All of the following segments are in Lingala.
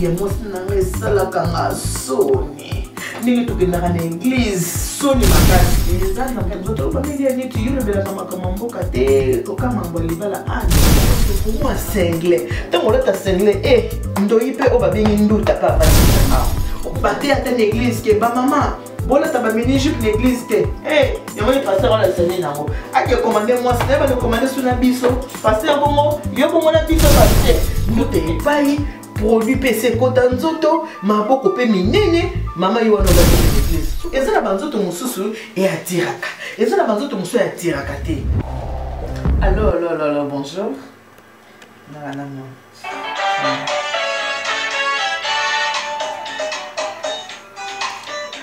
ya mwasi nanga esalaka nga soni ndenge tokendaka na église soni makasi eza na nzoto obameli ya neti yolobelaka makambo mboka te kokamamba libala ani okomwa single ntango olata single ndoyi mpe oyo babengi nduta mpe avasisanga bate ata na église ke bamama bolata bamini jupe na église te yango ni paster wana sene nango ake komande mwasi naye balekomande so na biso paster bongo yo bongo na biso paster nduta epai produit mpe sekota nzoto maboko mpe minene mama yo wana obate na église eza na banzoto mosusu eatiraka eza na banzoto mosusu eatiraka te allo bonjour nananamo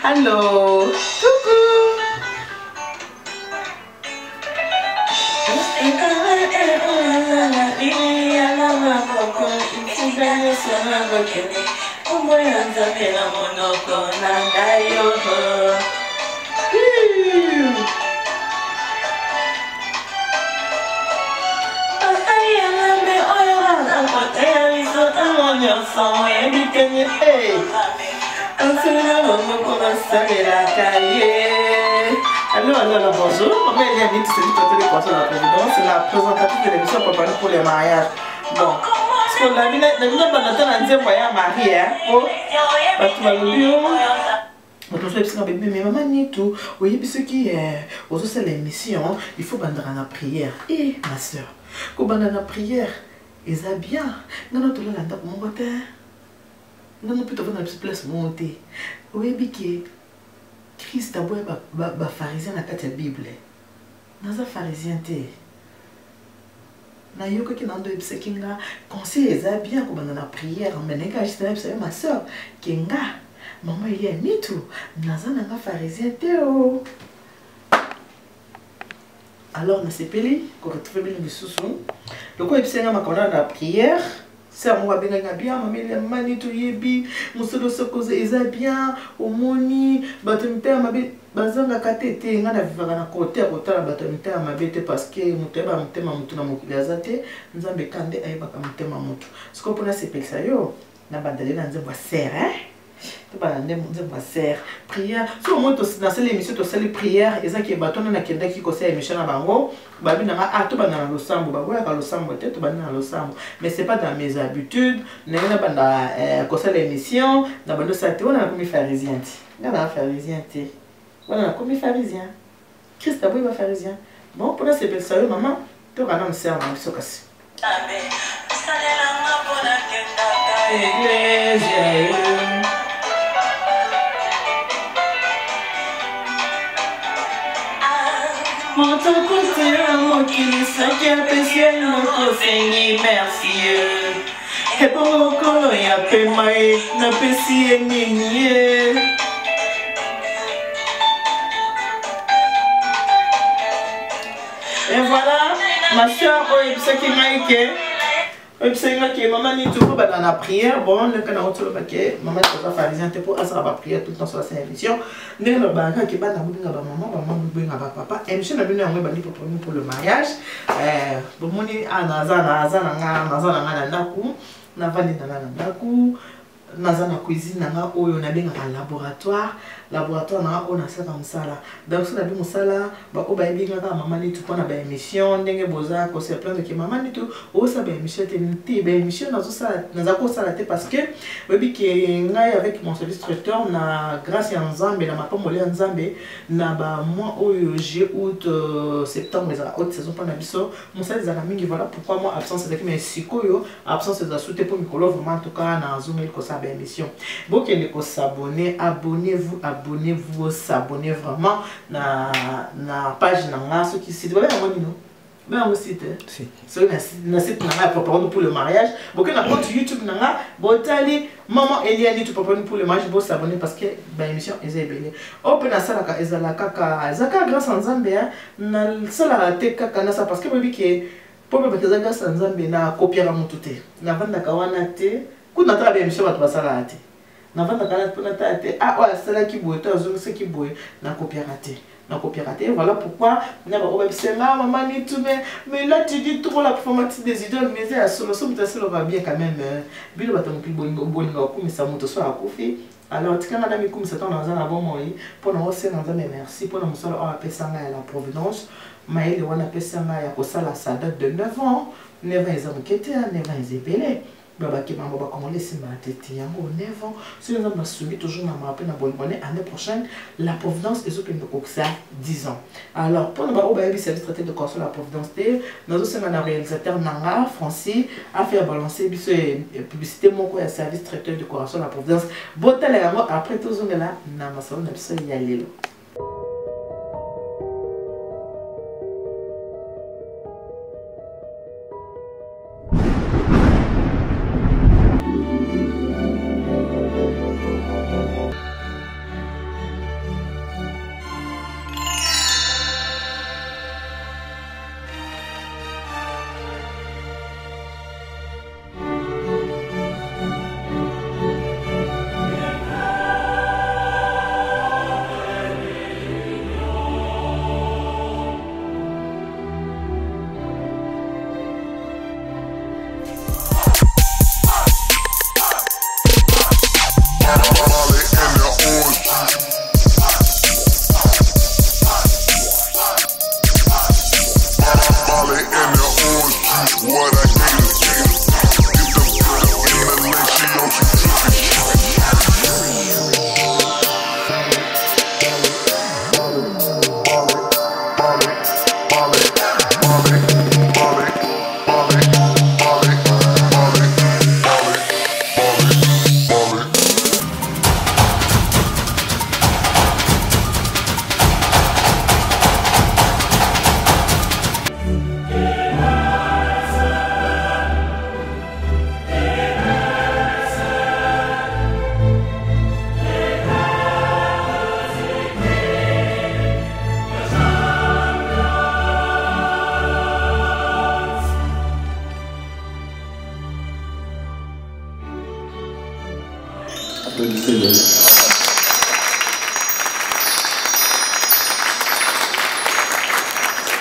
Allô, coucou. Allô, bonjour. Maman Eliane, c'est la présidence, c'est la présentatrice de l'émission pour les mariages. Bon, parce que la vie de Marie, mais maman ni tout, oui, ce qui est aux autres l'émission, il faut bander la prière. Et ma soeur, quand bander la prière, ils a bien. Non, non, tout le monde pour mon côté. Non, non, plutôt dans la place montée. Oui, biquet. Christ a beau ba pharisien na kati ya Bible. Naza pharisien te. Na yoko ki nando ebsekinga conseil eza bien ko bana na prière mais neka juste ma soeur kenga maman il y a ni tout. Naza na pharisien te o. Alors na sepeli ko retrouver bien bisusu. Loko ebsenga makona na prière. C'est moi bien bien mameli mani to yebi musolo sokoze eza bien omoni batomite mabe bazanga katete ngana vivaka na côté akotala batomite mabete parce que muteba mutema mutu na mokili azate nzambe kande ayebaka mutema mutu siko pona sepelisa yo na bandale na nzemba serre to ba nzemba serre prière so moto na sele émission to sele prière ezaki batona na kenda ki kosa émission na bango babi na to bana na losambo baboya ka losambo te to bana na losambo mais c'est pas dans mes habitudes na banda kosa l'émission na bando sa te wana na komi pharisien ti na pharisien te wana na komi pharisien Christ aboy ba pharisien bon pour ça c'est ça maman to kana msema na biso kasi amen salela ngapona kenda iglesia mon côté mon qui s'est apprécié notre Seigneur merci et bon qu'on y a fait mai na pesi nini et voilà ma soeur ce qui m'a été que maman ni tout dans la prière bon le canal autour le maman va faire des inter pour ça va prière tout le temps sur la émission ne le banque qui va na maman papa et monsieur na bino yango bandi pour le mariage bon moni nazana na ndaku na vandi na ndaku naza na cuisine nanga oyo na benga laboratoire na ona sala musala donc so na bi musala ba ko ba ebinga ka mama ni tout pona ba émission ndenge boza ko se plaindre que mama ni tout o sa ba émission te ba émission naza ko sala te parce que webi ke ngai avec mon service traiteur na grâce ya Nzambe na mapombo ya Nzambe na ba mois oyo juillet août septembre za haute saison pona biso musala za mingi voilà pourquoi moi absence de mais sikoyo absence de souté pour mikolo vraiment en tout cas na zoomer ko sa émission. Bon, qui s'abonner, abonnez-vous, s'abonnez vraiment na page na ce qui site. Voilà mon nom. Ben au site. Si. C'est na site na pour le mariage. Bon, que na compte YouTube na botali maman Eliane tu pour le mariage bon s'abonner parce que ben émission est belle. Open na sala ka ezala kaka zaka grâce en Zambie na sala te kaka na ça parce que webi que pour me bateza grâce en Zambie na copier la motute. Na vanda ka wana te kuna ta bien monsieur va sala te. Na vanda ka na te ah ouais sala ki boye to zo se ki boye na copier raté. na coopérative. Voilà pourquoi maman ni tout mais là tu dis trop la performance des idoles mais c'est à solo ça va bien quand même bilo batamki bolinga ko mais ça monte so akufi. Alors tika madame comme ça dans un bon moyen pour nous aussi dans un merci pour nous solo a pesanga la providence maïle wana pesanga ya ko sala sa date de 9 ans 9 ans ils ont quitté 9 ans ils épelé baba qui maman ba comment laisser ma tête yango 9 ans si nous avons subi toujours na ma peine bonne année prochaine la providence et open de ça 10 ans. Alors pour nous ba obayebi service traité de consul la providence nous aussi un réalisateur nanga Francis a fait balancer biso publicité moko ya service traiteur de décoration la providence botala yango après toujours là na masolo na biso ya lelo.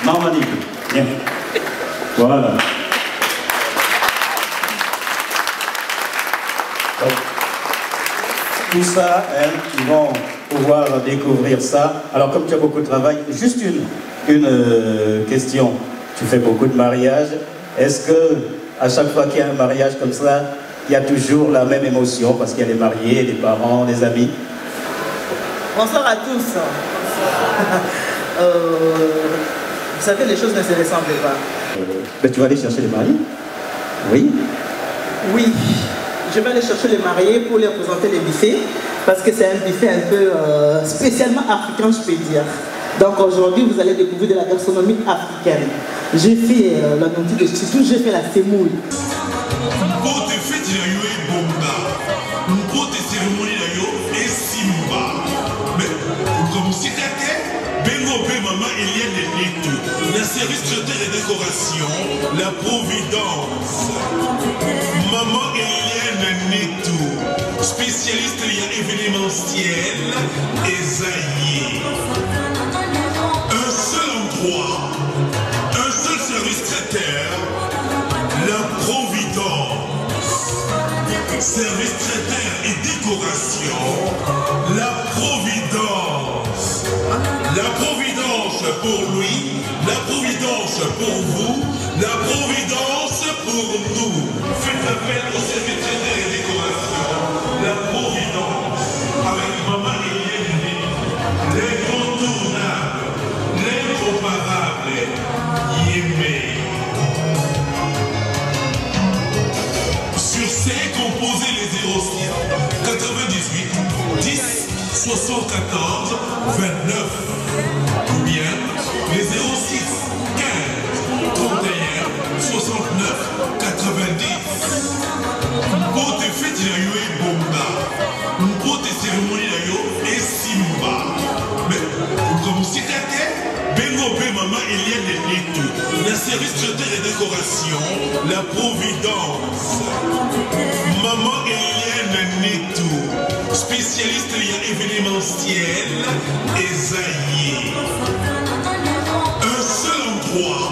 Maman Nico. Bien. Voilà. Donc, tout ça, ils vont pouvoir découvrir ça. Alors, comme tu as beaucoup de travail, juste une question. Tu fais beaucoup de mariages. Est-ce que à chaque fois qu'il y a un mariage comme ça, il y a toujours la même émotion parce qu'il y a les mariés, les parents, les amis? Bonsoir à tous. Vous savez, les choses ne se ressemblent pas. Mais tu vas aller chercher les mariés? Oui. Oui, je vais aller chercher les mariés pour leur présenter les buffets, parce que c'est un buffet un peu spécialement africain, je peux dire. Donc aujourd'hui, vous allez découvrir de la gastronomie africaine. J'ai fait la nourriture de chitou, j'ai fait la semoule. Pour te fêtes la yo et bonga, pour te cérémonies la yo et simba. Mais comme si t'étais, Bengo Bé Maman Eliane Neto, le service traiteur et décoration, la Providence. Maman Eliane Neto, spécialiste événementiel, Esaïe. Un seul endroit, un seul service traiteur, la Providence. Service traiteur et décoration, la Providence. La Providence pour lui, la Providence pour vous, la Providence pour nous. Faites appel au service traiteur et décoration, la Providence. Avec Maman Eliane, l'incontournable, l'incomparable, Yémé. Sur ces composés les 06 98 10 74 29 ou bien les 06 15 31 69 90 pour tes fêtes la yo et bonga pour tes cérémonies la yo et simba mais comme si t'étais Bengo Bé Maman Eliane Neto, le service traiteur et décoration, la Providence. Maman Eliane Neto, spécialiste lié événementiel, Esaïe. Un seul endroit,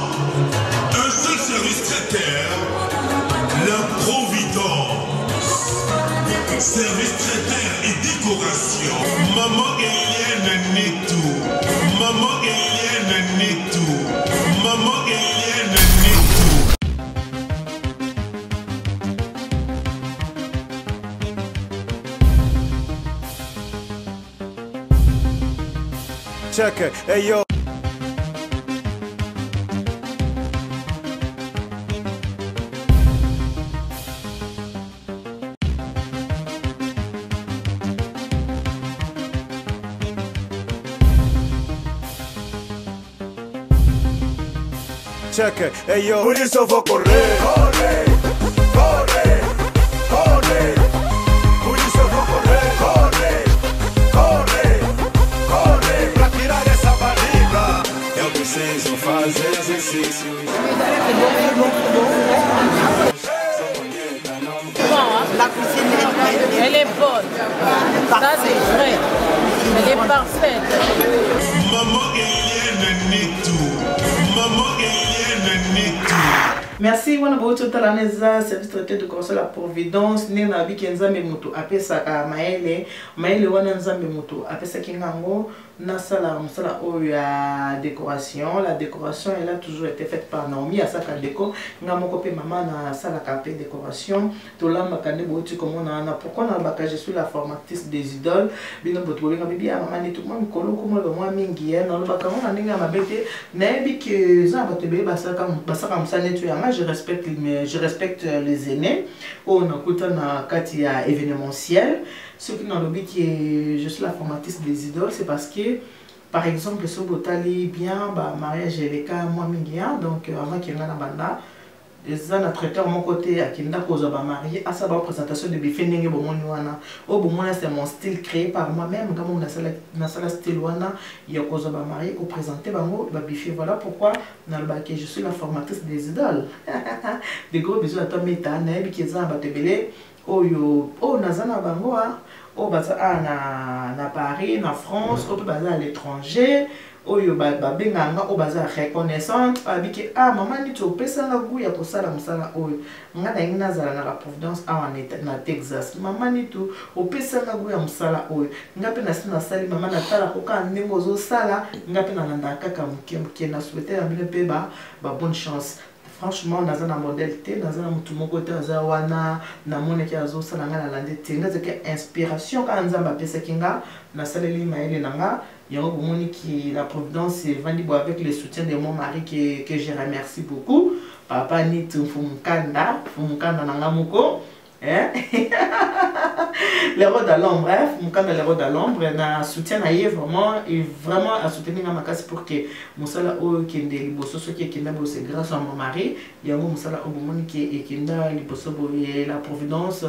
un seul service traiteur, la Providence. Service traiteur et décoration. Maman Eliane Netou. Maman Eliane Netou. Maman Eliane Netou. Check it, hey yo. Check it, hey yo. Por eso vou correr, corre, corre, corre. Por isso eu vou correr, corre, corre, corre. Pra tirar essa barriga, eu preciso fazer exercício. La cuisine, elle est bonne. Ça c'est vrai. Elle est parfaite. Maman Eliane Netou. Maman Eliane Netou. Merci, wana boto talaneza service traité de conseil la Providence nena biki nzambe mutu apesa ka maele wana nzambe mutu apesa kingango na sala musala oyo ya décoration. La décoration elle a toujours été faite par Naomi à saka déco ngamoko pe mama na sala ka pe décoration to lamba kande boti comme on a pourquoi na baka je suis la formatrice des idoles bino boto linga bibi ya mama ni tout moi mikolo comme le moi mingi na lo baka on ninga mabete na biki za batebe basaka musala netu ya je respecte les aînés. On a écouté na katia événementiel. Ce qui dans le but qui je suis la formatrice des idoles, c'est parce que par exemple ce botali bien bah mariage et les cas moi mingia donc avant qu'il y ait na banda les ans traiteur mon côté à kinda cause ba marié à sa présentation de buffet ndenge bomoni wana au bomona c'est mon style créé par moi-même comme na sala style wana il y a cause ba marié pour présenter bango ba buffet. Voilà pourquoi dans le bac je suis la formatrice des idoles. Des gros bisous à toi meta na bi kiza ba tebele oyo o nazana bango o baza na Paris na France o baza à l'étranger oyo benganga o baza reconnaissante abiki maman ni to pesanga gu ya kosala musala oyo ngana ngina zala na la Providence na Texas maman ni to o pesanga gu ya musala oyo ngape na sina sali maman na tala ko ka ndingo zo sala ngape na landa kaka muke na souhaiter na bino pe ba bonne chance. Franchement, dans un modèle, dans un côté, dans un na moneki azo salanga na lande te nga zeke inspiration quand nzamba pesa kinga na saleli maele nanga yango bomoni ki la Providence vandi bo avec le soutien de mon mari que je remercie beaucoup papa ni fumukanda nanga moko les rois de l'ombre, les rois de l'ombre, na soutien na vraiment et vraiment à soutenir ma casse pour que musala o kende liboso so ki kenda bo c'est grâce à mon mari yango musala o bomoni ki kenda liboso bo la Providence.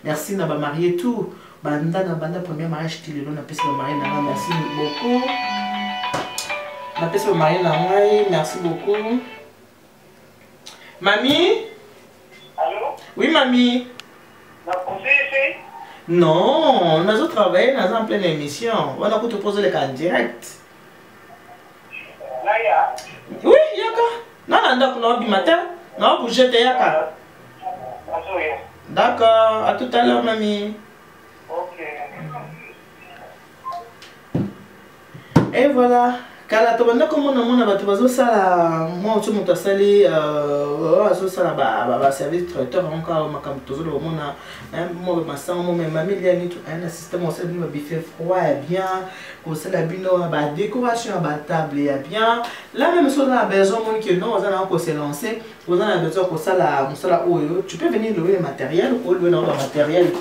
Merci na ba marié tout banda premier mariage qui le na pesa marié na merci beaucoup na pesa marié na moi merci beaucoup mamie. Allô? Oui mamie. Non, nous avons travaillé dans une pleine émission. On a pu te poser les cas en direct. Oui, yaka. Non, non, du matin. Non, vous jetez yaka. D'accord, à tout à l'heure, mamie. Ok. Et voilà. Kala to banda comme on a bato bazo sala moi tu monta sali azo sala ba service traiteur encore makam tozo le mona moi ma sang moi même mamie il y a ni tout un système on sait bien biffé froid et bien comme ça la bino ba décoration ba table et bien la même chose on a besoin mon que non on a encore se lancer on a besoin pour ça la oyo tu peux venir louer le matériel ou louer le matériel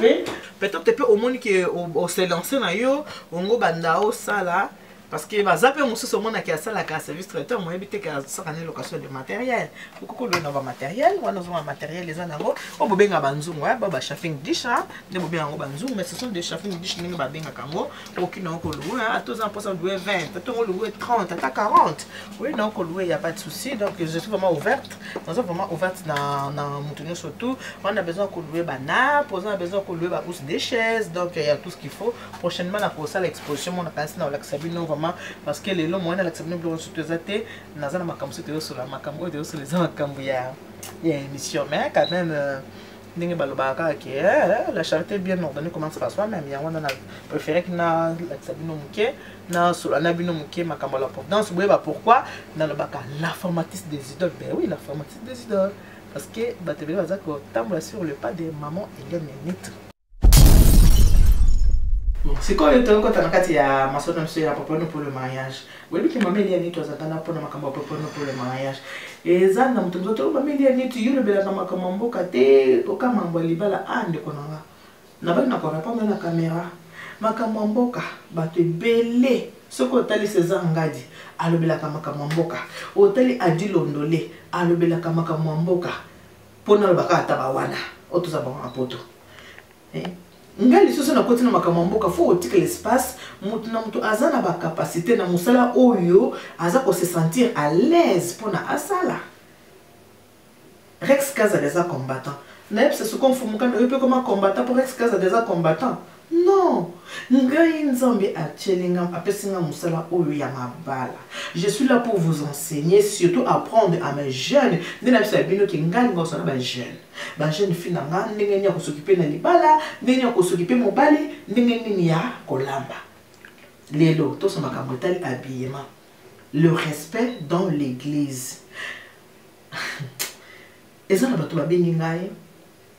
peut-être tu peux au monde que au se lancer na yo ongo banda o sala. Parce que les zappé mon sous monde qui a ça la service traiteur moi éviter que ça ait location de matériel beaucoup de nouveau matériel on a un matériel les anango on peut bien banzung ouais ba chafing dish hein ne peut bien banzung mais ce sont des chafing dish ni ba benga kango aucune on louer à tous en passant louer 20 on louer 30 à 40 oui donc louer il y a pas de souci donc je suis vraiment ouverte Nous sommes vraiment ouverts dans Montenegro surtout. On a besoin de louer des nappes, on a besoin de louer des chaises. Donc il y a tout ce qu'il faut. Prochainement, on a commencé l'exposition. On a commencé dans l'Axabino vraiment parce que les lots, on a l'Axabino pour surtout zate. On a la macambo sur la macambo et sur les macambo. Il y a une émission, mais quand même. La charité bien ordonnée commence par soi-même. On a préféré que na Sabino Mouké, na Solanabino Mouké, Makamala Providence. Vous voyez pourquoi dans le bac la formatrice des idoles. Ben oui, la formatrice des idoles. Parce que Batébé va dire que tu sur le pas de maman et Nénite. C'est quoi le temps quand tu as ma soeur à pour le mariage? Oui, mais maman il y a ni toi ça t'en a pour le mariage. Et ça n'a pas tout maman il y a ni tu le bela kama kamambo kate okama mbali-bala ande konanga. Na ba na ko répondre na caméra. Makamamboka bato belé ce que tali César Ngadi alobela kama kamamboka. Otali adilondole alobela kama kamamboka. Pona le baka tabawana. Otuza ba apoto. Ngali soso na kotina makamamboka faut otike l'espace mutu na mutu azana ba capacité na musala oyo aza ko se sentir à l'aise pona asala. Rex Kaza des combattants. N'est c'est ce qu'on fait mukanda peut comment combattant pour Rex Kaza des combattants. Non. Ngai nzambe achelinga apesinga musala oyo ya mabala. Je suis là pour vous enseigner, surtout apprendre à mes jeunes. Nena bisabino ki ngali ngosana ba jeune. Ba jeune fille nanga ndenge nya ko s'occuper na libala, ndenge nya ko s'occuper mobali, ndenge nini ya kolamba. Lelo to sama kamotali habillement. Le respect dans l'église. Ezana bato ba bengi ngai.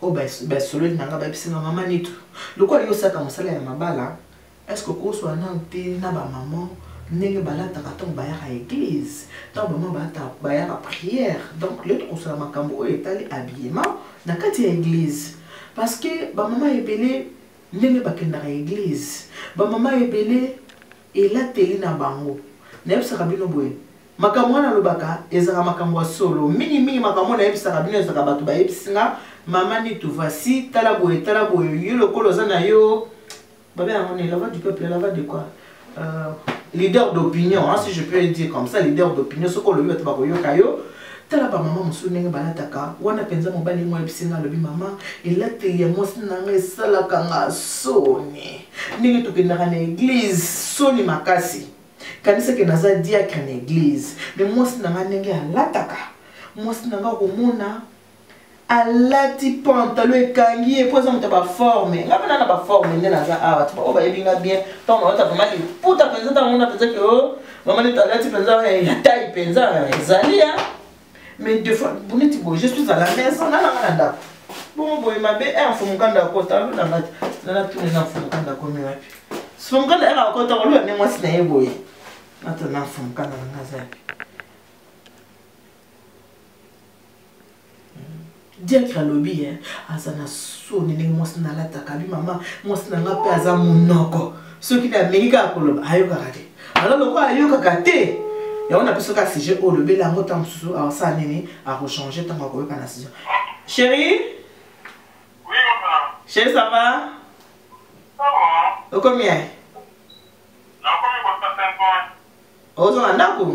Oh ben solo nanga ba bisinga mama nitu. Loko yo saka musala ya mabala. Est-ce que ko so anante na ba maman ndenge balata katon ba ya église. Tant ba maman ba ya prière. Donc le ko so la makambo etali habillement na kati ya église. Parce que ba maman ebele ndenge bakenda ka église. Ba maman ebele elateli na bango. Na yebisa kabino boye. Makambo na lobaka ezaka makambo solo. Mingi makambo na yebisa kabino ezaka bato ba yebisinga. Maman ni tout voici, talaboye, yo le colosana yo. Babé, on est la voix du peuple, la voix de quoi? Leader d'opinion, hein, si je peux dire comme ça, leader d'opinion, ce qu'on le met à yo kayo. Talaba maman, mon souvenir balataka, wana penza mon bali moi epsina lobi maman, et là te ya moi sinanga sala kanga soni. Ningi to kendaka na église, soni makasi. Kanisa ke naza diacre na église, mais moi sinanga ndenge alataka. Moi sinanga komona alati pantalon ekangi et poza muta ba forme ngapana na ba forme ndena za awa tu ba yebinga bien tant on ta vraiment puta penza ta mona penza que oh maman ni alati penza ya taille penza ezalia mais deux fois boniti bo je suis à la maison na nda bon boy mabe mfumukanda ko ta na tu na mfumukanda ko mi wapi mfumukanda era ko ta ko lu ne mwasi na yeboy ata na mfumukanda na ngazapi. Diacre lobby azana soni ndenge mwasi na lataka bi mama mwasi na ngape aza monoko soki na Amerika akoloba ayokaka te alors loko ayokaka te ya on a besoin ka sujet au lobby la ngota msusu asa nini a rechanger tant ko yoka na sujet. Chérie? Oui maman. Chérie, ça va? Ça va. Combien? Na combien pour 5 points? Ozo andako?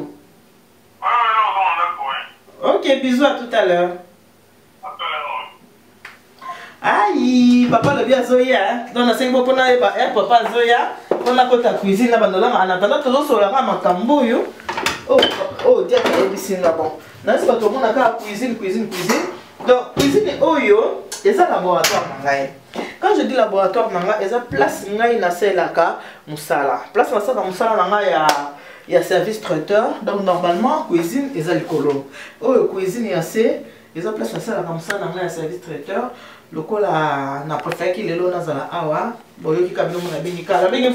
Ouais, ozo andako. OK, bisous à tout à l'heure. Aïe, papa le bien Zoya. Dans la 5 pour na papa Zoya. On a côté cuisine là bas là en attendant toujours sur la makambo yo. Oh, dia ka ebisi là bon. Na c'est pas tout le monde a cuisine. Donc cuisine oyo, et ça laboratoire ngai. Quand je dis laboratoire nanga, eza place ngai na selaka musala. Place na selaka musala nanga il y a service traiteur. Donc normalement cuisine eza likolo. Oh cuisine ya c'est eza place na selaka musala nanga ya service traiteur. Lokola na préféré qu'il est là dans la awa boyoki kabino mona bengi kala bengi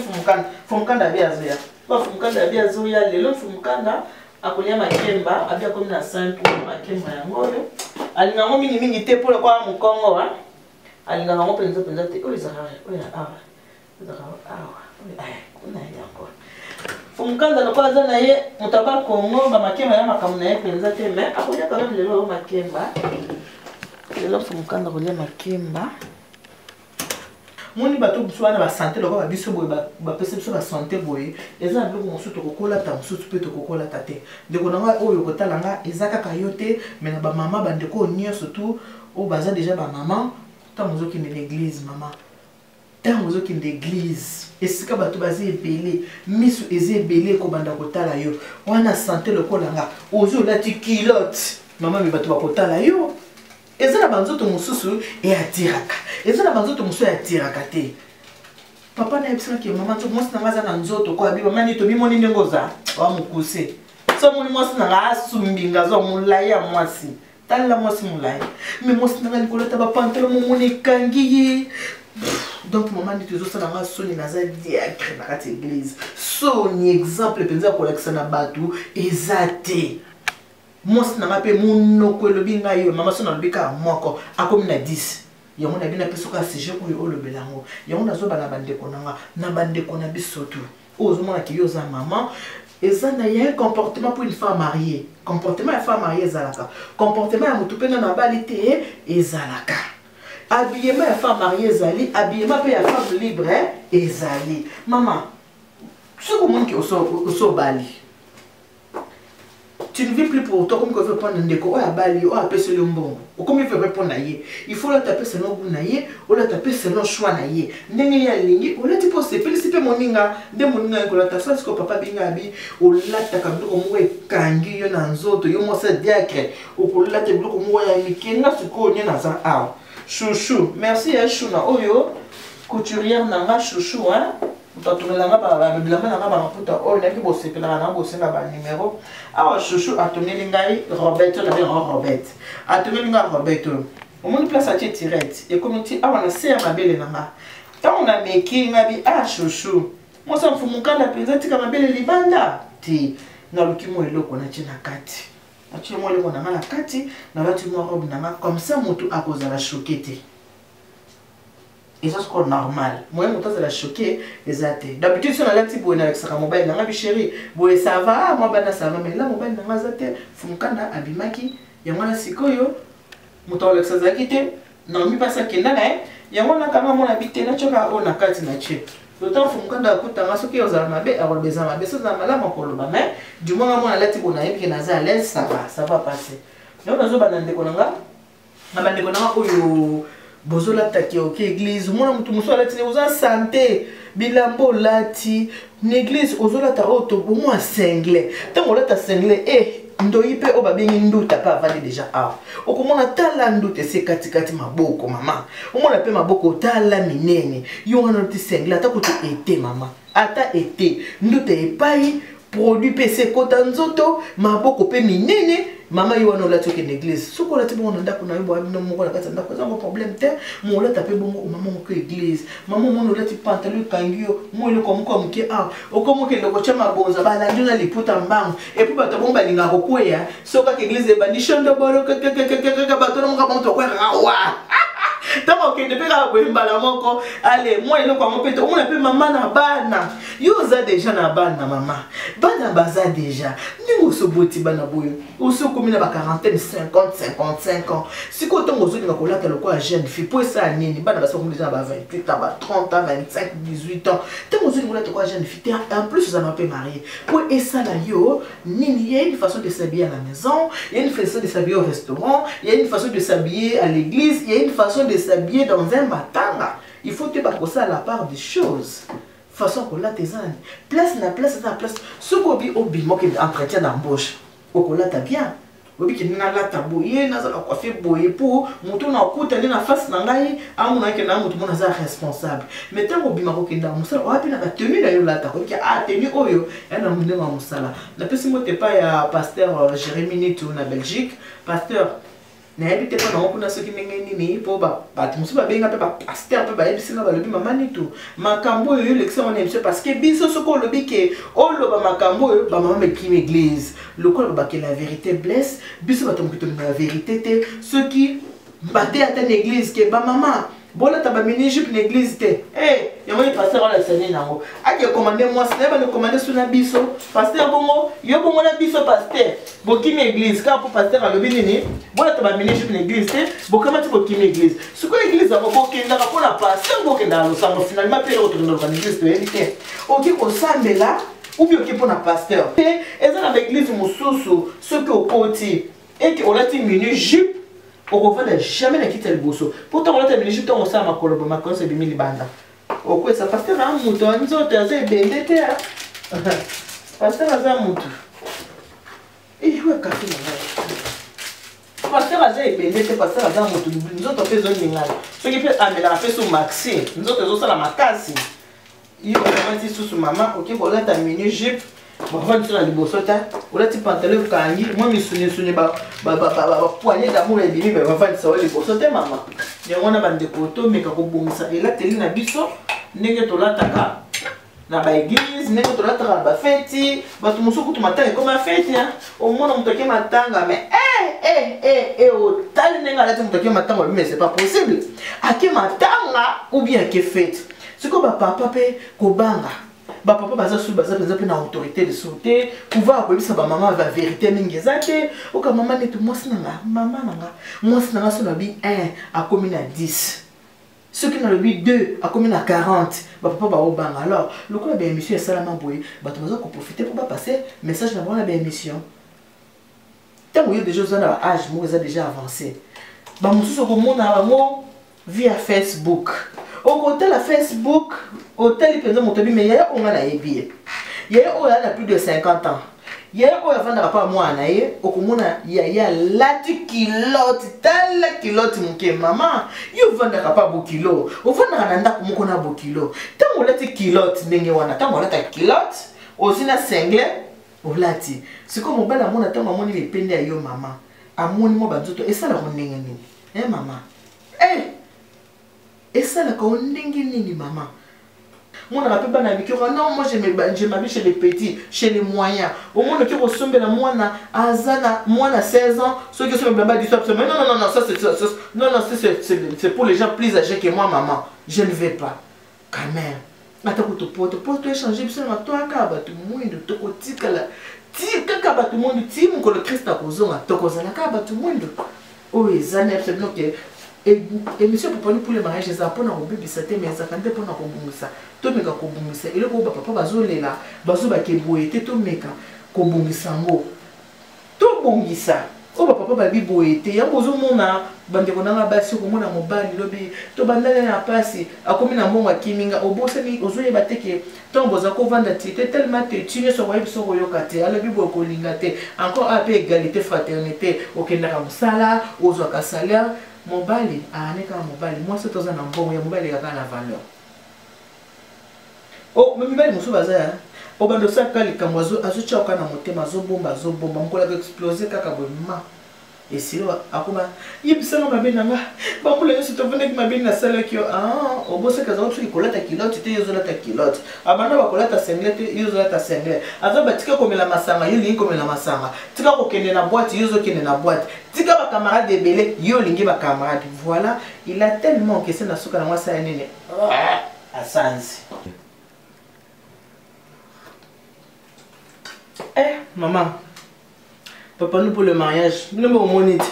fumukanda bia zoya ba fumukanda bia zoya lelo fumukanda akolia makemba abia komi na 5 makemba yango yo alinga ngo mingi te pour kwa mukongo wa alinga ngo penza te o izaka awa kuna yako fumukanda lokola zana ye mutaba kongo ba makemba ya makamu na ye penza te mais akolia quand même lelo makemba. Le fumukanda kolia makemba. moni bato buswana ba santé loko ba biso boye ba pese biso ba santé boye eza na biloko mosusu tokokola ta mosusu pe tokokola ta te ndeko na nga oyo kotala nga eza kaka yo te mais na ba mama bandeko nyonso surtout o baza déjà ba mama tant mozokende l'église mama tant mozokende l'église esika bato baza ebele misu eza ebele kobanda kotala yo wana santé lokola nga ozolati kilote mama me bato bakotala yo eza na banzoto mosusu eatiraka eza na banzoto mosusu eatiraka te papa na yebisaki mama nzoto mwasi na nga aza na nzoto ko abi mama nito bimoni ndenge oza wa mokuse so moni mwasi na nga asumbinga aza molai ya mwasi tala mwasi molai me mwasi na nga likolo ta bapantalo momoni ekangi ye donc maman dit toujours ça dans ma soni naza diacre na kati église soni exemple penza kolakisa na batu ezate mos na mape munoko elobi ngai yo mama sona lobika moko akomi na 10 yango na bina peso ka sujet ko yo lobelango yango nazo bana bandeko nanga na bandeko na bisoto ozomona ki yo za maman ezana ya comportement pour une femme mariée comportement ya femme mariée ezalaka comportement ya mutu pena na balite ezalaka habillement ya femme mariée ezali habillement pe ya femme libre ezali maman soko monde ki oso bali tu ne vis plus pour toi comme que veut prendre ndeko o ya bali o apesa le mbongo comme il veut répondre na ye il faut la taper selon goût na ye o la taper selon choix na ye ndenge ya lingi o la tipo se féliciter moninga nde moninga ko la tasa ko papa binga bi o la taka biloko mo ekangi yo na nzoto yo mo sa diacre o ko la te biloko mo ya mikenga siko nye na za a chouchou merci ya chouna oyo couturière nanga chouchou hein totonelanga ba bilamba nanga ba maputa oyo naki bosepelaka na bosenga ba numéro awa chouchou atoneli ngai Robert na bien Robert atoneli ngai Robert omoni place atie tirette et comme ti awa na ser mabele nanga tant na meki ngabi chouchou moi ça mfumukanda penza tika mabele libanda ti na lukimo eloko na tina kati atie moi eloko nanga na kati na bati moi robe nanga comme ça mutu akozala choqué te. Et ça c'est normal. Moi, je suis choqué. D'habitude, si on a dit que avec sa mobile, je suis chérie, ça va, moi, ça va, mais là, mobile, je suis fumukana, abimaki, yamana sikoyo, muto Alexa zakite, non, mi pas ça qui est là, yamana kama mon habité, na choka, on a kati na che. D'autant fumukanda akutanga soki ozala mabe, alors bezama mabe, so za malama koloba, mais du moment où on a lati bona yebi naza à l'aise, ça va passer. Donc, on a zo banande konanga, na bande konanga oyo bozola taki ok église mona mutu muso lati oza santé bilambo lati l'église ozola ta auto au moins cinglé tant on lata cinglé ndoyi pe obabengi nduta pa avali déjà okomona tala ndute se katikati maboko mama omona pe maboko tala minene yo wana ti cinglé ata kote été mama ata été ndute epai produit PC kota nzoto maboko pe minene mama yo wana lati okende église soko lati bongo ndako na yo bo abino moko na kati ndako za ngo problème te mo lati pe bongo mama moko église mama mo lati pantalon kangio mo le comme ke okomo ke ndoko chama bonza bala ndina liputa mbango et puis bato bomba linga kokwea soka ke église ba ni shondo bolo ka bato mo ka monto kwa rawa tant que depuis la bombala moko allez moi il ko mopeto on appelle maman na bana yo za déjà na bana maman bana baza déjà ningo so boti bana boyo oso komina ba quarantaine 55 ans si ko tongo zo ninga kolata loko a jeune fille pour ça nini bana ba so komina ba 28 ba 30 ans 25 18 ans tongo zo ninga kolata jeune fille en plus ça m'a pas marié pour et ça là yo nini il y a une façon de s'habiller à la maison il y a une façon de s'habiller au restaurant il y a une façon de s'habiller à l'église il y a une façon de s'habiller dans un matanga. Il faut que tu ça à la part des choses. Façon qu'on l'a tes ânes. Place na place. Ce qu'on dit au bimo qui entretient d'embauche. Au qu'on l'a bien. Au bimo qui n'a la tabouille, n'a pas coiffé bouillé pour. Mouton n'a pas na face n'a ngai. À mon avis, n'a mouton n'a responsable. Mais tant au bimo qui n'a moussala, on a bien la tenue d'ailleurs la tabouille. Tenue oyo. Elle n'a mouton n'a moussala. La personne moi t'es pas ya pasteur Jérémy Nitou na Belgique. Pasteur. Na habite pas na kuna soki ndenge nini po ba musu ba benga pe ba pasteur pe ba yebisinga ba lobi mama nitu makambo yo lection on aime parce que biso soko lobi ke o loba makambo yo ba mama meki église lokolo ba ke la vérité blesse biso ba tomki to la vérité te ceux qui baté à une église que ba mama Bola taba mini jupe l'église te. Eh, y'a moi pasteur à la scène nango. A qui commandé moi, c'est pas de commander sur la biso. Pasteur bongo, yo bongo la biso pasteur. Bokimi église, car pour pasteur à l'obénini. Bola taba mini jupe l'église te. Bokama tu bokimi église. Ce que l'église a bokenda pour la pasteur bokenda lo sango finalement père retourner dans l'église de éviter. OK ko sambe là ou bien OK pour la pasteur. Et ça dans l'église mususu, ce que au côté et que on a ti mini jupe. On va jamais la quitter le bosso. Pourtant, on a terminé juste on s'est à ma colobo, ma cause est bimili banda. Au quoi ça passe un mouton, nous autres, c'est bendé, passe un mouton. Et où est café, mon gars? Passe un bendé, passe un mouton. Nous autres, on fait zone minale. Ce qui fait amener la fait sous maxi. Nous autres, on s'est la macassi. Il va faire sous maman, ok, voilà ta mini jupe. Bon, on va dire à l'ibosota, on a dit pantalon kangi, moi je me souviens poignée d'amour et bimi, on va dire ça l'ibosota maman. Et on a bande koto mais kako bongisa et là teli na biso, nenge to la taka na ba église, nenge to la taka ba fête, ba to musuku to matanga comme fête hein. Au moins on toke matanga mais au tal nenga la to toke matanga mais c'est pas possible. Ake matanga ou bien ke fête. C'est comme papa pe ko banga. Bah papa baza sous baza pe na autorité de sauter pouvoir ko bisa ba maman va vérité mingi zate o ka maman neto mwasi nanga maman nanga mwasi nanga so na bi 1 a commis na 10 ceux qui na le bi 2 a commis na 40 bah papa ba obanga alors le coup la bien émission salama boy bah tu baza ko profiter pour pas passer message na bon la bien émission tant que déjà za na âge mo za déjà avancé bah mususu ko mona bango via Facebook. Au côté la Facebook, hôtel il mon tobi mais il y a on a ébié. Il y a on a plus de 50 ans. Il y a on a vendre pas moi naie, au komona il y a la kilote, telle kilote mon ke maman, you vendre pas beaucoup kilo. Au vendre nanda ko moko na beaucoup kilo. Tant on la kilote ndenge wana, tant on la kilote, aussi na single, on la ti. C'est comme on bala mona tant maman ni pende ya yo maman. Amoni mo banzoto et ça la ndenge nini. Eh maman. Eh et ça, la condamnée, maman. Moi, on a pas non, moi, je m'habille chez les petits, chez les moyens. Au moins, le qui ressemble à moi, à 16 ans, ceux qui sont là-bas du top, mais non, c'est pour les gens plus âgés que moi, maman. Je ne vais pas. Quand même. Attends, tu échanger, toi, tout le monde, tika tout le monde, tim que le Christ a causé, tout le monde. Oh, ils en absolument que. Et monsieur pour les mariages, ils apprennent à rebibisa, mais ils attendent pour nous rebondir. Tout le monde a rebondir. Et le papa va zoler là, va zoler qui boite, tout le monde a rebondir. Tout rebondir. Oh papa va biboiter. Il y a besoin de mon bande qu'on a basé comme on a mobile lobby. Tout bandana na passé. A comme na mon akiminga. Au bout semi aux yeux bateke. Tant besoin qu'on vende tête tellement tu ne saurais pas sur royauté. À la bibo kolingate. Encore un peu égalité fraternité. Au Kenya musala, aux oka salaire. Mobile, mobile. Moi, c'est un bon, mobile, il y a la valeur. Oh, mais mobile, monsieur Bazar. Au bas de ça, quand les camoiseaux, à ce que tu as un moteur, mazo bomba, on a explosé, kakabonima. Et si là, à quoi il y a ça, ma belle, bah, pour les autres, venez que ma belle, la salle qui au bout, c'est que tu colles ta culotte, tu uses ta culotte. Avant de coller ta singlet, tu uses ta singlet. Avant, tu as comme la massama, il y a comme la massama. Tu as comme la boîte, tu uses comme la boîte. Tu as ma camarade de belé, il y a ma camarade. Voilà, il a tellement que c'est dans ce cas, moi, ça est à sens. Eh, maman. Papa, nous pour le mariage, nous avons monité.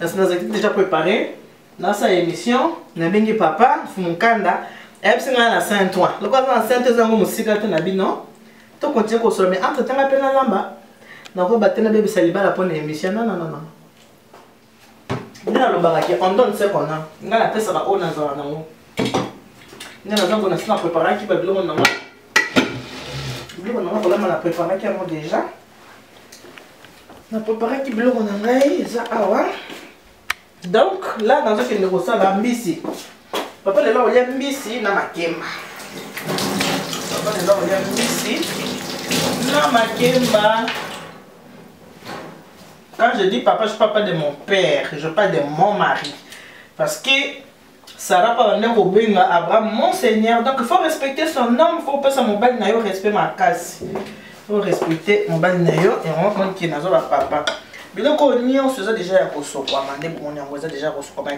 Nous avons déjà préparé. Dans sa émission, nous avons dit papa, mon kanda, et puis nous avons Saint-Ouen. Le quoi dans Saint-Ouen, nous avons musique, nous avons dit non. Tu continues à consommer. Entre temps, nous avons la lamba. Nous avons battu le bébé célibataire pour l'émission. Non. Nous avons dit on donne ce qu'on a. Nous avons fait ça à haut dans nous. Nous avons préparé qui va de l'eau. Nous avons préparé qui a déjà. On a préparé qui bloque en anglais, ça donc là dans ce que nous recevons la mbisi. Papa là il y a mbisi na makemba. Papa là il y a mbisi na makemba. Quand je dis papa, je ne parle pas de mon père, je parle de mon mari. Parce que Sarah parle de Abraham, mon Seigneur. Donc il faut respecter son homme, il faut pas son mobile nayo respect ma casse. Il faut respecter mon mobile nayo et on va qui n'a pas papa. Mais donc on y a déjà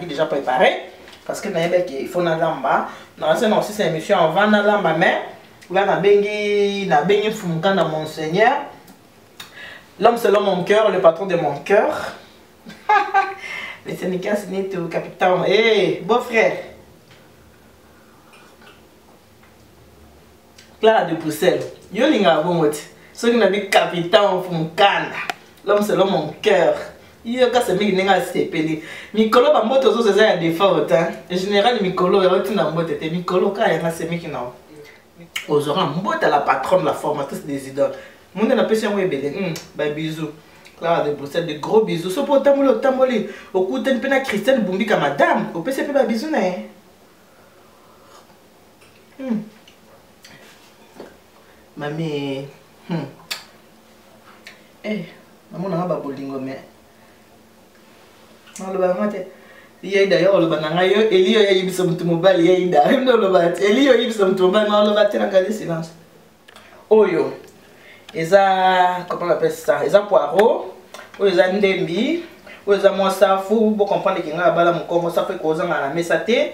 déjà préparé. parce que il faut na lamba na c'est aussi cette émission en va na lamba mais là na bengi fumukana monseigneur. L'homme c'est l'homme mon cœur, le patron de mon cœur. Le Sénégal c'est net au capitaine. Eh, beau frère. Clara de Bruxelles. Yo linga bomot. Ce qui n'a vu capitaine fumukana. L'homme c'est l'homme mon cœur. Yo ka se miki nenga sepeli. Mikolo ba moto zo c'est ya défaut hein. En général mikolo ya otina mbote te mikolo ka ya se miki na. Ozora mbote la patronne la formatrice des idoles. Mon n'a pas cher belé. Bah bisous. Clara de Bruxelles de gros bisous. So pour tamboli. Au coup de pena Christelle Bumbi ka madame. Au PCP ba bisous na. Mami. Eh, maman n'a pas bolingo mais. Non le ba mate. Liye d'ailleurs le bananga yo Elio ya yibisa mtu mobile ya ida. Ndo le ba. Elio yibisa mtu mobile na le ba tena garder silence. Oyo. Eza comment on appelle ça? Eza poireau. Ou eza ndembi. Ou eza mosafu, bo comprendre que nga bala mon mosafu ko za na mesa te.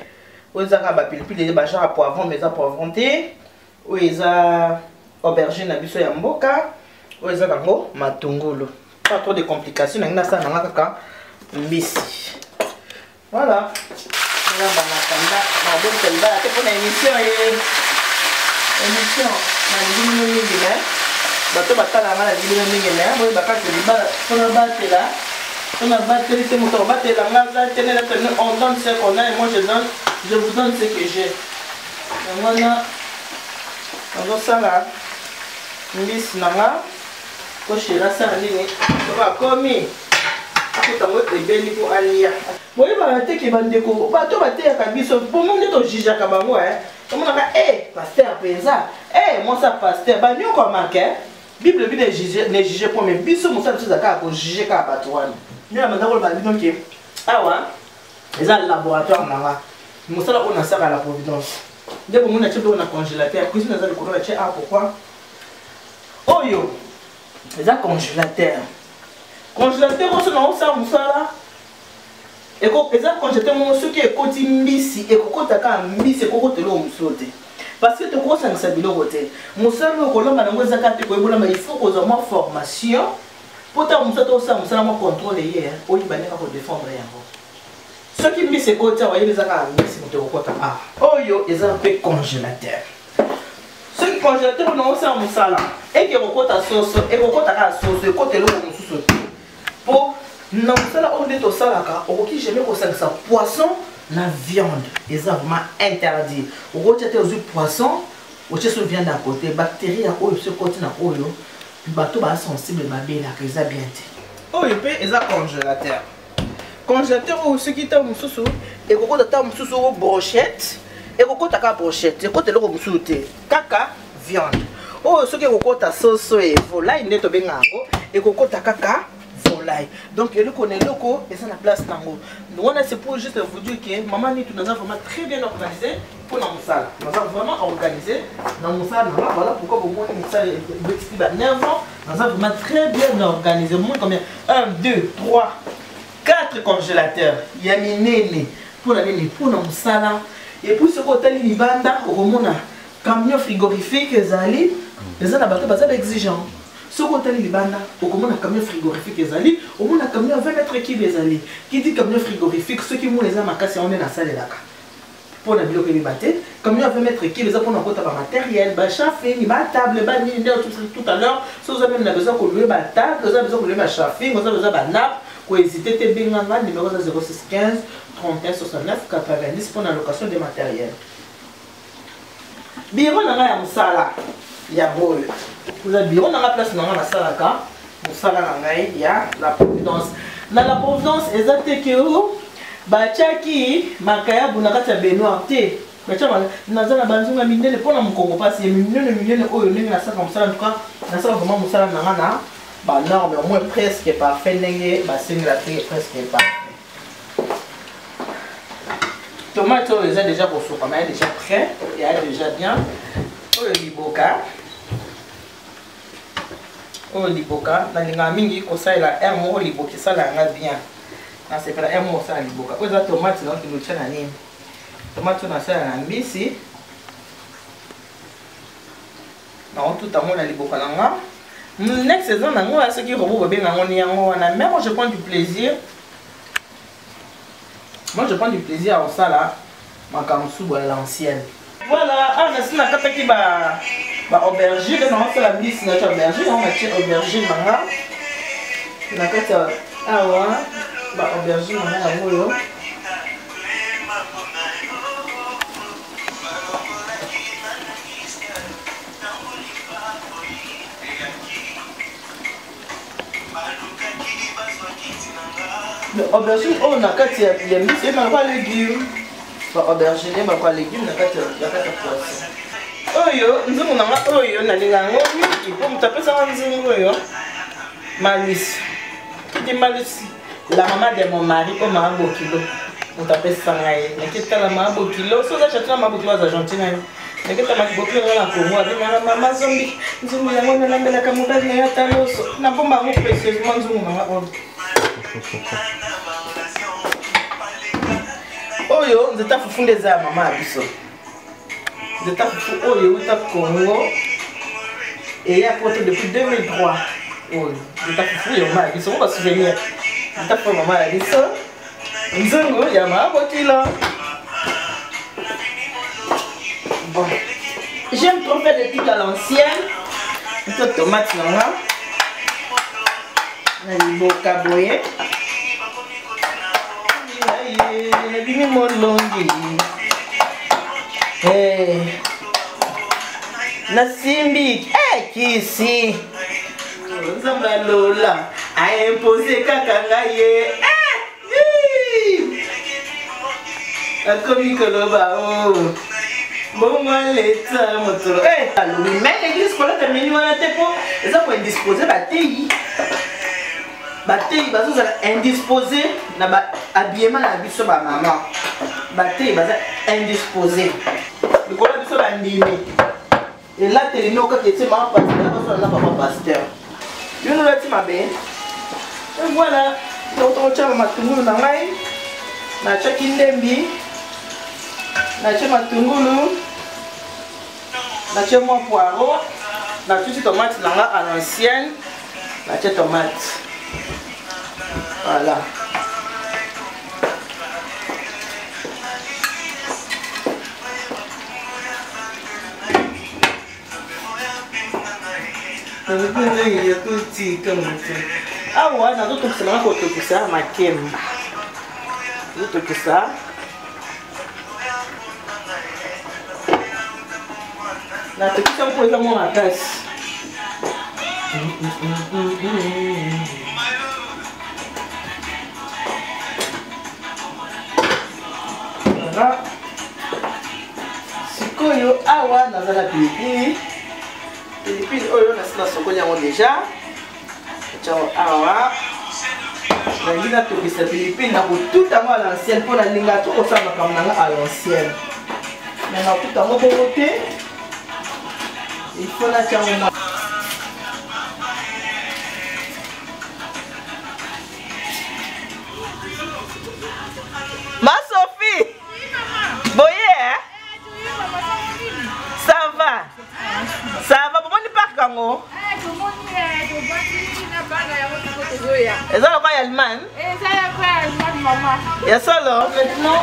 Ou eza ka ba pilipili ba genre poivron mais eza poivron te. Ou eza aubergine na biso ya mboka. Ou eza dango matungulu. Pas trop de complications na ça na kaka mbisi. Voilà. Là bana kanda na bo telba te pour émission na ndimi mingi mais bato batala ngala ndimi mingi mais boy bakati libala pona batela pona batela te moto batela ngala tenela tenela on donne ce qu'on a et moi je vous donne ce que j'ai. Ngana on ça là mbisi nanga ko shira sa ndini to ba komi akutango ebeli ko alia. Boy ba te ke bandeko bato bateka biso pour moi to jijaka bango on a pasteur penza moi ça pasteur ba nyoko marqué Bible bi ne juge point mais biso mo ça zaka ko juger ka batouane ni na mandako ba bino ke awa eza laboratoire nanga mo ça on a ça à la providence dès que on a tchebe on a congélateur cuisine na za ko na tche pourquoi oyo eza congélateur on se na ça musala et ko eza congélateur mo soki ekoti mbisi ekokota ka mbisi ekokotelo musote. Parce que tu crois que c'est biloko te. Musala ko lomba nango eza kati ko ebolama il faut ko za ma formation pour ta musala to sa musala mo contrôler hier o ibane ka ko défendre yango. Ce qui mbisi ekota wa yebeza ka mbisi ko te kokota oyo eza pe congélateur. Ce qui congélateur non sa musala et que kokota sauce et kokota ka sauce ekotelo mususu pour na musala on dit au salaka okoki jamais ko sa poisson la viande est vraiment interdit. Au gros, tu as des poissons, ou tu as des viande à côté, bactéries à côté, ce côté na oyo, bateau ba sensible ba bien que ça bien té. Oh, il peut est congélateur. Congélateur ou ce qui t'a mususu et koko ta mususu brochette et koko ta ka brochette, et côté le mususu té. Kaka viande. Oh, ce qui koko ta sauce et volaille neto bengango et koko ta kaka volaille. Donc le connaît loco et ça la place nango. Nous c'est pour juste vous dire que maman ni tout nous a vraiment très bien organisé pour la moussala. Nous avons vraiment organisé dans moussala. Voilà pourquoi vous voyez moussala petit 9 ans. Nous avons vraiment très bien organisé. Moins combien 1 2 3 4 congélateurs. Il y a minene pour la moussala et pour ce côté libanda au moment camion frigorifique zali les gens là-bas c'est exigeant. Ce côté libanda, au comment un camion frigorifique est allé, au moins un camion 20 mètres qui est allé. Qui dit camion frigorifique, ceux qui m'ont les âmes à casser, on est dans la salle là. Pour la bio que les battez, camion 20 mètres qui les a pour un côté matériel, bah chafé, ni ma table, bah ni tout à l'heure, si vous avez besoin qu'on lui bat table, vous avez besoin qu'on lui bat chafé, vous avez besoin d'un nappe, pour hésiter, t'es bien en numéro 0615 31 69 90 pour la location des matériels. Bureau n'a rien à moussala. Il y a beau. Vous avez bureau dans la place dans la salle là, moussala il y a la providence. Dans la providence, exactement que bachaki makaya bunakata Benoît te. Bachama nazana banzunga mindele pona mukongo pasi minene oyo ndenge na saka moussala en tout cas, na saka vraiment moussala nangana ba norme au moins presque parfait ndenge ba singla presque parfait. Tomate est déjà pour soupe, mais déjà prêt, il est déjà bien. Oh liboka. Oh liboka, na linga mingi ko ça la un liboka ça la nga bien. Na c'est pas un mot ça liboka. Ko za tomate donc nous tient na nini. tomate na sala na mbisi na tout à mon aliboka nanga next saison nango à ce qui robot bien nango ni yango wana mais moi je prends du plaisir à ça là ma kamsou à l'ancienne voilà on a sina kata ki ba aubergine na on la mbisi na aubergine on mettre aubergine nanga na kata awa ba aubergine nanga yango yo aubergine on a kati ya mbisi na kwa légumes ba aubergine ba kwa légumes na kati ya poisson oyo nzungu nanga oyo na lingango mingi po mutapesa nzungu oyo malisi kiti malisi la maman de mon mari au mambo kilo mutapesa ngai nakita la mambo kilo so za chatuna mambo kilo za Argentine nakita mambo kilo na Congo avec na mama zombi nzungu yango na lambela kamubali na yata loso na bomba mo précieusement nzungu nanga oyo nzeta fufu ndeza ya mama abiso nzeta fufu oyo uta Congo et ya poto depuis 2003 oyo nzeta fufu ya mama abiso on va souvenir nzeta fufu mama abiso nzungu ya mama kilo bon j'aime trop faire des trucs à l'ancienne une tomate nanga na liboka boye bimi molongi nasimbi kisi nzamba lola a imposé kaka ngaye akomi koloba bongo leta motoro alobi mais l'église kolata mini wana te po eza ko indisposé batei bazozala indisposé na ba habillement na biso ba mama batei baza indisposé likolo biso bandimi elateli noka kete mama pasteur bazozala na papa pasteur yono lati mabe et voilà totocha matungulu na ngai nachaki ndembi nache matungulu nache mwa poireau natuti tomate na nga à l'ancienne nache tomate. Voilà. Awa nazotokisana kotokisa makemba zotokisa natokisa mpo eza mwa makasi sikoyo awa naza na pilipili oyo nasina sokoni yango deja tiao awa nangi natokisa pilipili na kotuta yango à l'ancienne mpo nalinga to kosala makambo nanga à l'ancienne me nakuta yango bongo te il faut natia yango ma Sophie boye ça va bomoni parc yango eza lokwa ya Allemagne ya solo maintenant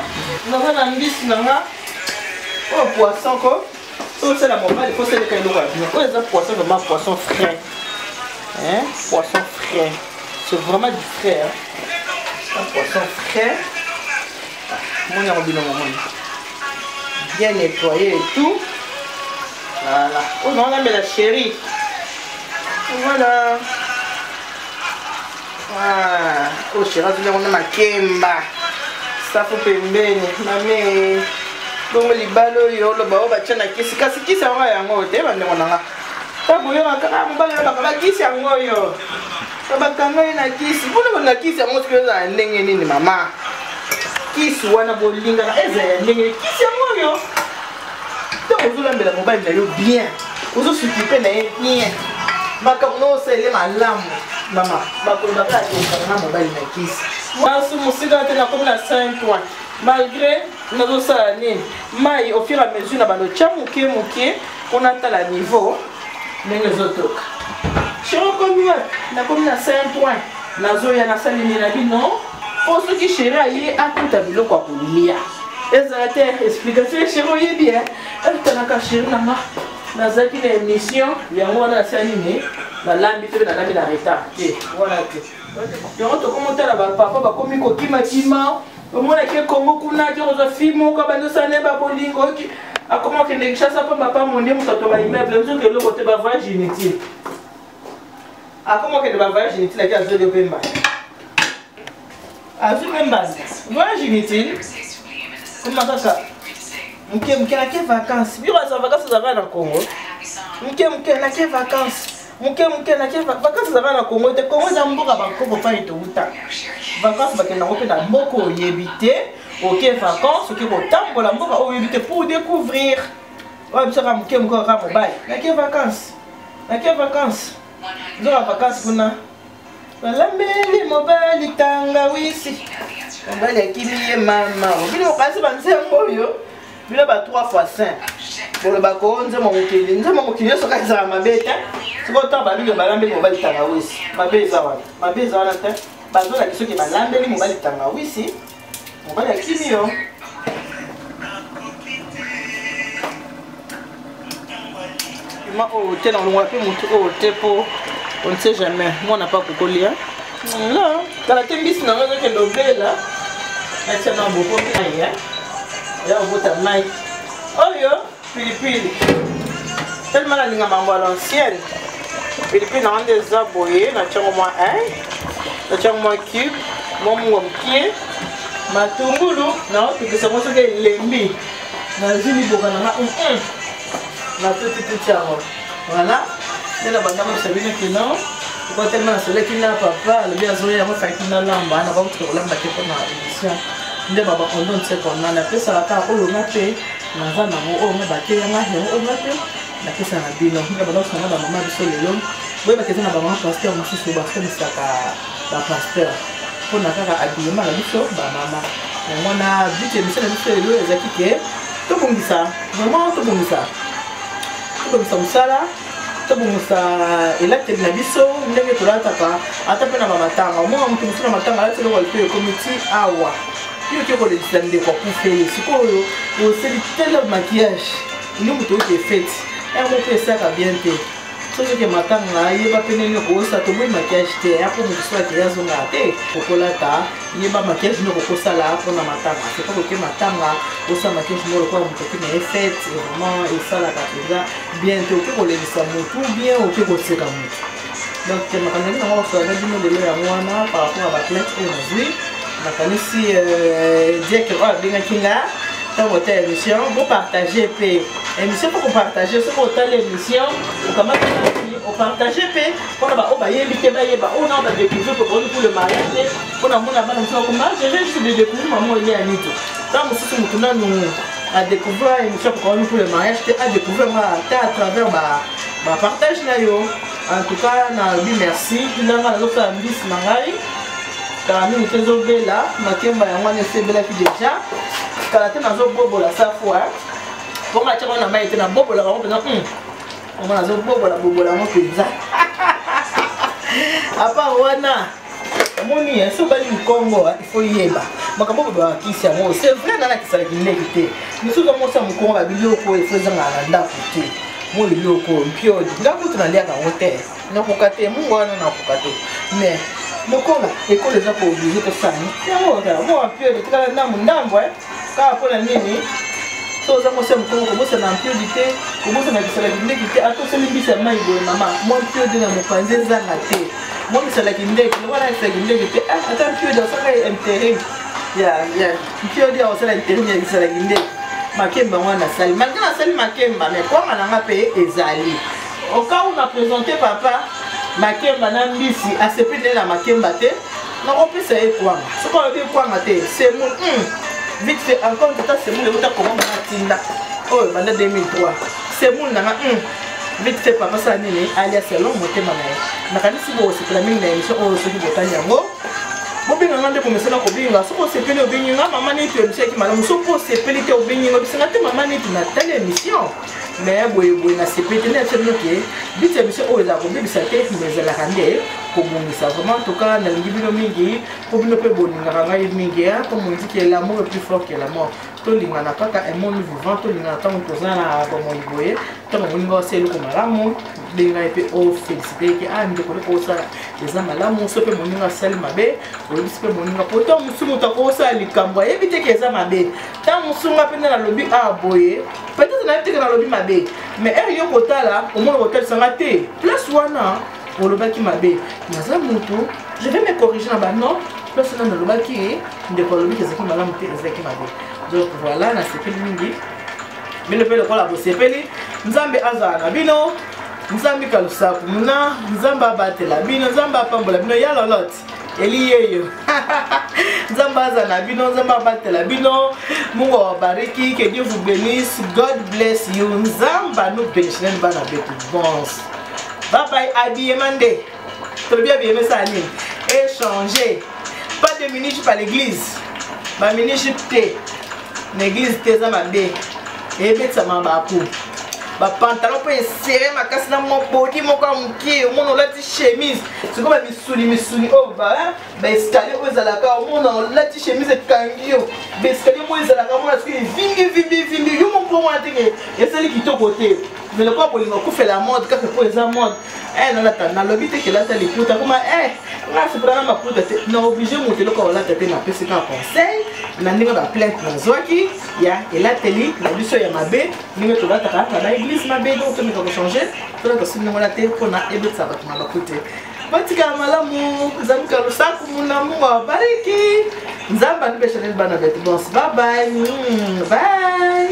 naza na mbisi nanga oyo poisson ko oyo osala mobali il faut seleka eloko ya bien oyo eza poisson vraiment poisson frais poisson frais c'est vraiment du frais un poisson frais mon yango bino momoni bien nettoyé et tout voilà oh non on a mis la chérie voilà oh chérie on a makemba safu pembeni mame bongo libalo yo lo ba batia na kisi kasi kisi yango yango te bandeko nanga taboyo kaka mobali na baba kisi yango yo bakanga na kisi bona na kisi yango sikeza ndenge nini mama kisi wana bolinga eza ya ndenge kisi yango yo to ozolambela mobali na yo bien ozosukipe na ye bien makambo no osele malamu mama bakoloba kaka okanga na mobali na kisi nasu mosika te nakomi na 5 points malgré nos salani mai au fur et à mesure na bando chamuke muke on atteint la niveau mais les autres chéro comme na comme na 5 points nazo ya na salini na bino pour ceux qui chéri aye akuta biloko akulia ezate explication chéro ye bien tanaka chéri na nazaki na émission yango wana salini na lambi te na lambi na retard te voilà te donc to commenter la papa ba komi ko kima omona ke Congo kuna ke ozo fimo ko bando sane ba bolingo ki akoma ke ndekisha sa pa papa monde mutato ba immeuble nzo ke loko te ba voyage inutile akoma ke ba voyage inutile ki azo de pemba azu pemba voyage inutile comment ça mke na ke vacances biro za vacances za na Congo mke na ke vacances mke na ke vacances za na Congo te Congo za mboka ba ko pa ito uta vacances bakenda ko pena mboko yebite OK vacances OK ko tambola mboka o yebite pour découvrir ouais bisa ka mke ka mobile na ke vacances ndio vacances kuna la meli mobile tanga wisi mobile akimi mama bino kasi bansembo yo bino ba 3x5 pour le bako nzema mokili so ka za mabeta siko ta ba bino balambe mobile tanga wisi mabeza wana te bazo la kiso ki balambe ni mobile tanga wisi mobile akimi yo ma o te na longwa pe mutu o te po on ne sait jamais moi on n'a pas kokolia là kala te mbisi na ngazo ke ndobela na tena boko ya ya bota mai oyo pilipili tellement la linga mambo à l'ancienne pilipili na ande za boye na chango moi na chango moi cube momo mkie matungulu na tukisa moso ke lembi na zili boka na na tout chango voilà la banda mo sabine kino ko tellement soleil qui n'a papa le bien zoya mo fait na lamba na ba ko lamba ke ko na émission nde baba kondo nse ko na pesa la ka ko lo ngape na za na mo o me ba ke nga he o ngape na pesa na bino nde baba ko na ba mama biso le yom boye ba ke na ba mama pasteur mo susu ba ko misaka ba pasteur ko na ka abiyema la biso ba mama na mona vite mission na biso le ezaki ke to bongisa vraiment to bongisa musala to bongisa elate na biso ndenge tolataka ata pe na matanga omona mutu musala matanga alati loko alpe komiti awa yo ke ko le disande kwa kufeli sikoyo oseli tele maquillage ni mutu ke fete mo pe saka bien te so ke matanga yeba pene ni ko sa to mo maquillage te ya ko mutu sa ke yazo na te kokolata yeba maquillage no ko sala ko na matanga c'est pas que matanga o sa maquillage mo ko mutu ke na fete vraiment et ça la kaza bien te ko le disande tout bien o ke ko seka mutu donc ke makanga na ko sa na dino de ya mwana par rapport à la plainte aujourd'hui nakanisi dire que oh bien kinga dans votre émission vous partagez p émission pour partager ce qu'on t'a l'émission ou comment on partager p on va on va y éviter ba on a découvrir pour le mariage on a mon abana comment je vais juste découvrir maman il y a nito dans mon site nous nous à découvrir émission pour le mariage à découvrir à travers ma partage na yo en tout cas na lui merci na na zo fa mbis mangai Karami ni tezo bela makemba ya mwana se bela ki déjà karate nazo bobola sa fois pour ma tchana na mai te na bobola ko pena on na zo bobola mo pizza apa wana moni so bali Congo il faut yeba makambo ba kisi ya mo c'est vrai na kisala kinekite misuzo mo sa mkongo ba biloko il faut zanga na ndakuti mo biloko mpio ngaku tunalia ka hotel na kokate mungu wana na kokate mais mokola école za ko obligé to sani yango mo apio de kala na mundambo ka pona nini so za mo se mkongo ko mo se na mpio dite ko mo se na kisala kinekite ato se limbisa mai bo mama mo mpio de na mo panze za ngate mo kisala kinekite wala kisala kinekite ata mpio de sa ka intérêt ya mpio de o sala intérêt ya kisala kinekite makemba wana sali malgré sali makemba mais kwa nga pe ezali au cas où on a présenté papa makemba na mbisi asepende na makemba te na kopesa e kwanga soko ba be kwanga te c'est mon vite fait encore tout ça c'est mon le uta comment na tinda oh banda 2003 c'est mon na vite fait papa ça nini alias selon motema na kanisi bo c'est la mingi na émission oh soki botanya ngo bobinga ngande komesana kobinga soko sepeli obinga mama neti émission qui malamu soko sepeli te obinga bisinga te mama neti na telle émission mais boye na sepeli na tshelo ke bit émission o za ko bibisa te mais la kande ko bongisa vraiment en tout cas na ngibino mingi ko bino pe boninga ngai mingi ya comme on dit que l'amour est plus fort que la mort to lingana kaka un monde vivant to lingana tango tozana ba mo iboye tango moninga oselo ko malamu linga pe o féliciter que ah ndeko ko sala eza malamu so pe moninga sali mabe o pe moninga poto musumu ta ko sala likambo ebite ke eza mabe ta musunga pe na lobi a boye peut-être na teke na lobi mabe mais er yo kotala au moins hotel sanga te place wana o lobaki mabe naza mutu je vais me corriger na ba non place na lobaki ndeko lobi ke ezaki malamu te ezaki mabe donc voilà na sepeli mingi bino pe lokola bosepeli nzambe azala na bino nzambe kalusaku muna nzambe abatela bino nzambe apambola bino ya lolote eliyeyo nzambe azala na bino nzambe abatela bino mungu awabariki que Dieu vous bénisse God bless you nzambe nous bénisse bana betu bons bye bye habillement nde tolobi habillement ça nini échanger pas de minutes par l'église ba minutes te l'église te za mabe ebetsama baku ba pantalon pe serré makasi na mon body moko mukie o mono lati chemise siko ba misuli o ba escalier o ezalaka o mono lati chemise kangio ba escalier mo ezalaka mo lati vingi yo mon pomo atenge esali kitoko te mais le quoi pour ko fait la mode ka ko eza mode na la lobby te que là ta likuta kuma là c'est vraiment ma puta te na obligé monter le ko la tete na pesi ka conseil na ndinga ba plainte na zwaki ya elateli na biso ya mabe ninga to lata ka na église mabe donc to me ko changer to la kasi ninga la te pona ebetsa ba kuma ba kote batika malamu zamka lusaku muna mungu awabariki nzamba nibesha bana betu boss bye bye